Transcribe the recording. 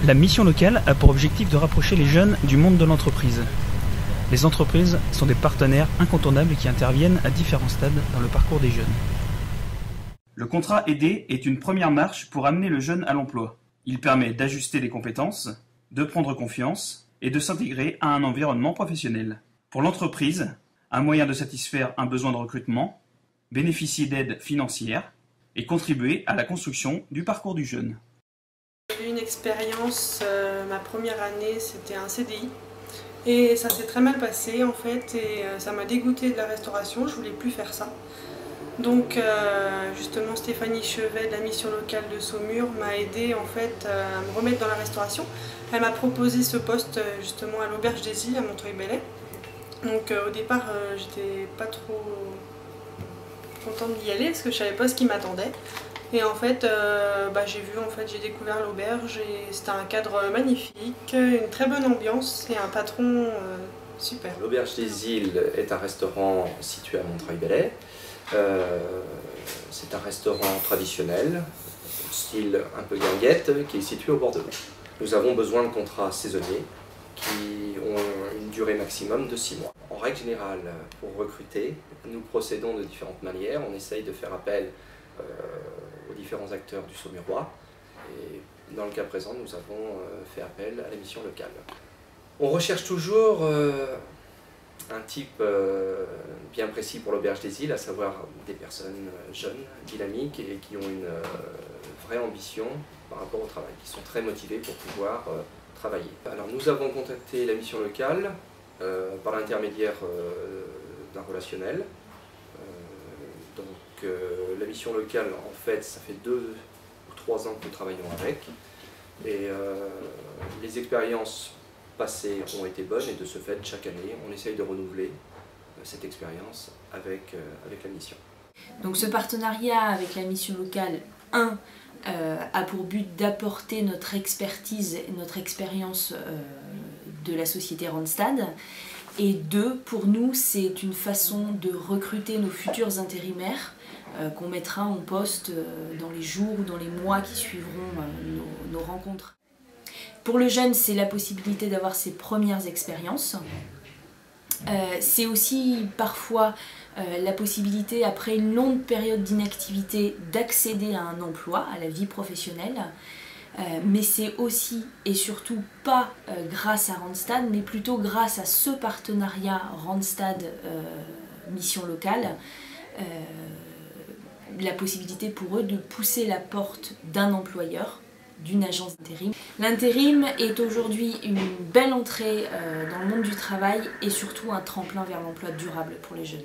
La mission locale a pour objectif de rapprocher les jeunes du monde de l'entreprise. Les entreprises sont des partenaires incontournables qui interviennent à différents stades dans le parcours des jeunes. Le contrat aidé est une première marche pour amener le jeune à l'emploi. Il permet d'ajuster les compétences, de prendre confiance et de s'intégrer à un environnement professionnel. Pour l'entreprise, un moyen de satisfaire un besoin de recrutement, bénéficier d'aides financières et contribuer à la construction du parcours du jeune. J'ai eu une expérience, ma première année c'était un CDI et ça s'est très mal passé en fait et ça m'a dégoûtée de la restauration, je voulais plus faire ça. Donc justement Stéphanie Chevet de la mission locale de Saumur m'a aidé en fait à me remettre dans la restauration. Elle m'a proposé ce poste justement à l'Auberge des Îles à Montreuil-Bellay. Donc au départ j'étais pas trop contente d'y aller parce que je savais pas ce qui m'attendait. Et en fait, j'ai découvert l'auberge et c'était un cadre magnifique, une très bonne ambiance et un patron super. L'Auberge des Îles est un restaurant situé à Montreuil-Bellay. C'est un restaurant traditionnel, style un peu guinguette, qui est situé au bord de l'eau. Nous avons besoin de contrats saisonniers qui ont une durée maximum de 6 mois. En règle générale, pour recruter, nous procédons de différentes manières. On essaye de faire appel aux différents acteurs du Saumurois et dans le cas présent nous avons fait appel à la mission locale. On recherche toujours un type bien précis pour l'Auberge des Îles, à savoir des personnes jeunes, dynamiques et qui ont une vraie ambition par rapport au travail, qui sont très motivées pour pouvoir travailler. Alors nous avons contacté la mission locale par l'intermédiaire d'un relationnel. La mission locale, en fait, ça fait 2 ou 3 ans que nous travaillons avec. Et les expériences passées ont été bonnes et de ce fait, chaque année, on essaye de renouveler cette expérience avec la mission. Donc ce partenariat avec la mission locale, a pour but d'apporter notre expertise et notre expérience de la société Randstad. Et 2, pour nous, c'est une façon de recruter nos futurs intérimaires qu'on mettra en poste dans les jours ou dans les mois qui suivront nos rencontres. Pour le jeune, c'est la possibilité d'avoir ses premières expériences. C'est aussi parfois la possibilité, après une longue période d'inactivité, d'accéder à un emploi, à la vie professionnelle. Mais c'est aussi et surtout pas grâce à Randstad, mais plutôt grâce à ce partenariat Randstad mission locale, la possibilité pour eux de pousser la porte d'un employeur, d'une agence d'intérim. L'intérim est aujourd'hui une belle entrée dans le monde du travail et surtout un tremplin vers l'emploi durable pour les jeunes.